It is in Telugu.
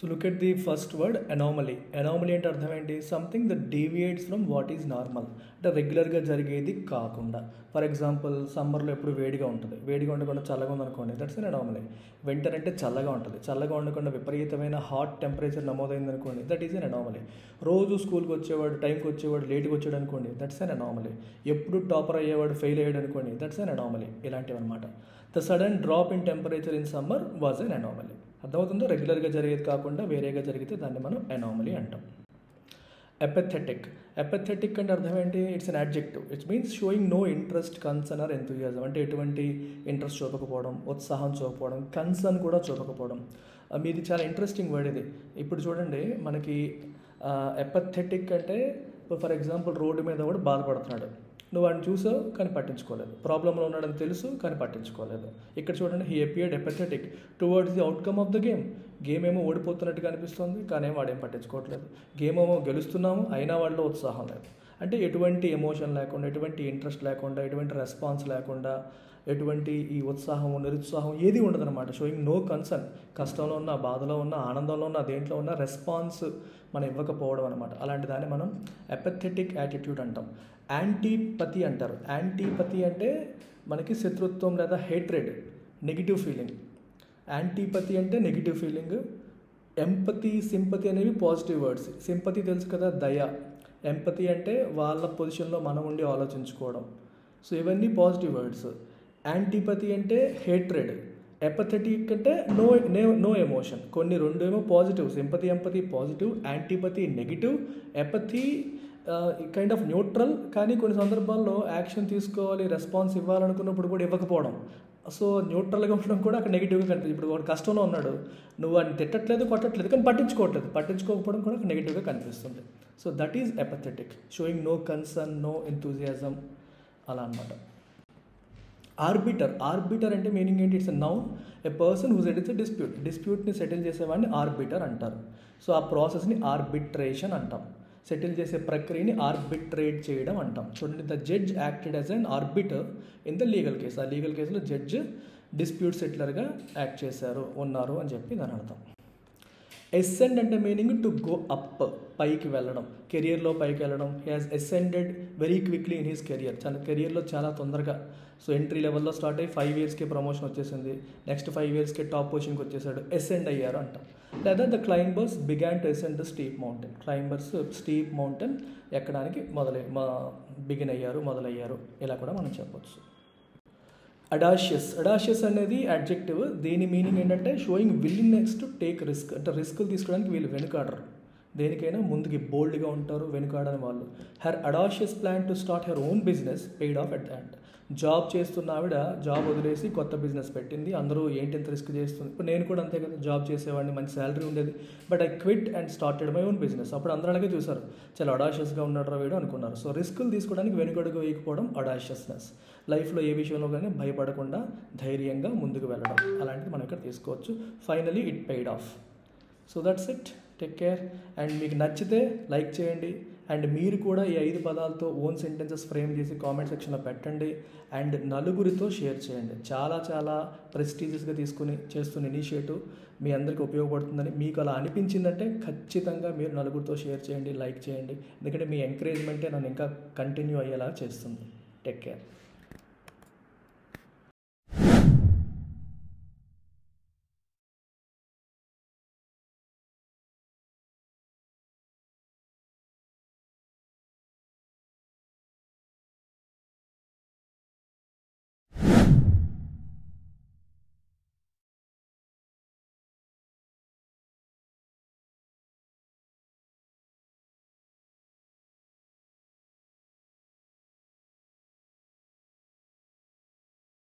So look at the first word, anomaly. Anomaly అంటే అర్థం ఏంటి? Something that deviates from what is normal. అంటే రెగ్యులర్గా జరిగేది కాకుండా. ఫర్ ఎగ్జాంపుల్ సమ్మర్లో ఎప్పుడు వేడిగా ఉంటుంది, వేడిగా ఉండకుండా చల్లగా ఉందనుకోండి, దట్స్ అన్ అనామలీ. వింటర్ అంటే చల్లగా ఉంటుంది, చల్లగా ఉండకుండా విపరీతమైన హాట్ టెంపరేచర్ నమోదైంది అనుకోండి, దట్ ఈజ్ అన్ అనామలీ. రోజు స్కూల్కి వచ్చేవాడు టైంకి వచ్చేవాడు లేట్గా వచ్చాడు అనుకోండి, దట్స్ అన్ అనామలీ. ఎప్పుడు టాపర్ అయ్యేవాడు ఫెయిల్ అయ్యాడు అనుకోండి, దట్స్ అన్ అనామలీ. ఇలాంటివి అనమాట. The sudden drop in temperature in summer was an anomaly. అర్థమవుతుందో? రెగ్యులర్గా జరిగేది కాకుండా వేరేగా జరిగితే దాన్ని మనం అనామలీ అంటాం. ఎపథెటిక్. ఎపథెటిక్ అంటే అర్థం ఏంటి? It's an adjective. It's means showing no interest, concern or enthusiasm. అంటే ఎటువంటి ఇంట్రెస్ట్ చూపకపోవడం, ఉత్సాహం చూపకపోవడం, కన్సర్న్ కూడా చూపకపోవడం. మీది చాలా ఇంట్రెస్టింగ్ వర్డ్ ఇది. ఇప్పుడు చూడండి, మనకి ఎపథెటిక్ అంటే ఫర్ ఎగ్జాంపుల్ రోడ్డు మీద కూడా బాధపడుతున్నాడు, నువ్వు వాడిని చూసావు కానీ పట్టించుకోలేదు, ప్రాబ్లంలో ఉన్నాడని తెలుసు కానీ పట్టించుకోలేదు. ఇక్కడ చూడండి, he appeared apathetic towards the outcome of the game. Game ఏమో ఓడిపోతున్నట్టుగా అనిపిస్తుంది కానీ వాడేం పట్టించుకోవట్లేదు. గేమ్ ఏమో గెలుస్తున్నాము అయినా వాడిలో ఉత్సాహం లేదు. అంటే ఎటువంటి ఎమోషన్ లేకుండా, ఎటువంటి ఇంట్రెస్ట్ లేకుండా, ఎటువంటి రెస్పాన్స్ లేకుండా, ఎటువంటి ఈ ఉత్సాహం నిరుత్సాహం ఏది ఉండదన్నమాట. Showing no concern. కష్టంలో ఉన్న, బాధలో ఉన్న, ఆనందంలో ఉన్న, దేంట్లో ఉన్న రెస్పాన్స్ మనం ఇవ్వకపోవడం అనమాట. అలాంటి దాన్ని మనం ఎపథెటిక్ యాటిట్యూడ్ అంటాం. యాంటీపతి అంటారు. యాంటీపతి అంటే మనకి శత్రుత్వం లేదా హేట్రెడ్, నెగిటివ్ ఫీలింగ్. యాంటీపతి అంటే నెగిటివ్ ఫీలింగ్. ఎంపతి, సింపతి అనేవి పాజిటివ్ వర్డ్స్. సింపతి తెలుసు కదా, దయ. ఎంపతి అంటే వాళ్ళ పొజిషన్లో మనం ఉండి ఆలోచించుకోవడం. సో ఇవన్నీ పాజిటివ్ వర్డ్స్. యాంటీపతి అంటే హేట్రెడ్. ఎపథెటిక్ అంటే నో ఎమోషన్. కొన్ని రెండు ఏమో positive, sympathy empathy positive, antipathy negative, apathy kind of neutral. కానీ కొన్ని సందర్భాల్లో యాక్షన్ తీసుకోవాలి, రెస్పాన్స్ ఇవ్వాలనుకున్నప్పుడు కూడా ఇవ్వకపోవడం. సో న్యూట్రల్గా ఉండడం కూడా అక్కడ నెగిటివ్గా కనిపిస్తుంది. ఇప్పుడు వాడు కష్టంలో ఉన్నాడు, నువ్వు వాడిని తిట్టట్లేదు, కొట్టట్లేదు, కానీ పట్టించుకోకపోవడం కూడా అక్కడ నెగిటివ్గా కనిపిస్తుంది. So that is apathetic, showing no concern, no enthusiasm, అలా అనమాట. ఆర్బిటర్. ఆర్బిటర్ అంటే మీనింగ్ ఏంటి? It's a noun, a person who settles a dispute. డిస్ప్యూట్ని సెటిల్ చేసేవాడిని ఆర్బిటర్ అంటారు. సో ఆ ప్రాసెస్ని ఆర్బిట్రేషన్ అంటాం. సెటిల్ చేసే ప్రక్రియని ఆర్బిట్రేట్ చేయడం అంటాం. చూడండి, the judge acted as an arbiter in the legal case. ఆ లీగల్ కేసులో జడ్జ్ డిస్ప్యూట్ సెటిలర్గా యాక్ట్ ఉన్నారు అని చెప్పి దాని అర్థం. ఎసెండ్ అంటే మీనింగ్ టు గో అప్, పైకి వెళ్ళడం, కెరియర్లో పైకి వెళ్ళడం. He has ascended very quickly in his career. కెరియర్లో చాలా తొందరగా. సో ఎంట్రీ లెవెల్లో స్టార్ట్ అయ్యి 5 yearsకే ప్రమోషన్ వచ్చేసింది, నెక్స్ట్ 5 yearsకే టాప్ పొజిషన్కి వచ్చేసాడు, ఎసెండ్ అయ్యారు అంటాం. లేదా the climbers began to ascend the steep mountain. Climbers steep mountain ఎక్కడానికి మొదలయ్యారు, ఇలా కూడా మనం చెప్పొచ్చు. అడాషియస్. అడాషియస్ అనేది అడ్జెక్టివ్. దీని మీనింగ్ ఏంటంటే showing willingness to take risk. అంటే రిస్కులు తీసుకోవడానికి వీళ్ళు వెనుకాడరు, దేనికైనా ముందుకి బోల్డ్గా ఉంటారు, వెనుకాడని వాళ్ళు. Her audacious plan to start her own business paid of at the end. Job చేస్తున్న ఆవిడ జాబ్ వదిలేసి కొత్త బిజినెస్ పెట్టింది. అందరూ ఏంటి ఎంత రిస్క్ చేస్తుంది. ఇప్పుడు నేను కూడా అంతే కదా, జాబ్ చేసేవాడిని, మంచి శాలరీ ఉండేది, but I quit and started my own business. అప్పుడు అందరూ అలాగే చూసారు, చాలా అడాషియస్గా ఉన్నాడు రా వీడు అనుకున్నారు. సో రిస్కులు తీసుకోవడానికి వెనుకడుగు వేయకపోవడం అడాషియస్నెస్. లైఫ్లో ఏ విషయంలో కానీ భయపడకుండా ధైర్యంగా ముందుకు వెళ్ళడం, అలాంటిది మనం ఇక్కడ తీసుకోవచ్చు. Finally it paid of. So that's it. Take care. And మీకు నచ్చితే లైక్ చేయండి. అండ్ మీరు కూడా ఈ 5 పదాలతో ఓన్ సెంటెన్సెస్ ఫ్రేమ్ చేసి కామెంట్ సెక్షన్లో పెట్టండి. అండ్ నలుగురితో షేర్ చేయండి. చాలా చాలా ప్రెస్టీజియస్గా చేస్తున్న ఇనిషియేటివ్ మీ అందరికీ ఉపయోగపడుతుందని మీకు అలా అనిపించిందంటే ఖచ్చితంగా మీరు నలుగురితో షేర్ చేయండి, లైక్ చేయండి. ఎందుకంటే మీ ఎంకరేజ్మెంటే నన్ను ఇంకా కంటిన్యూ అయ్యేలా చేస్తుంది. Take care.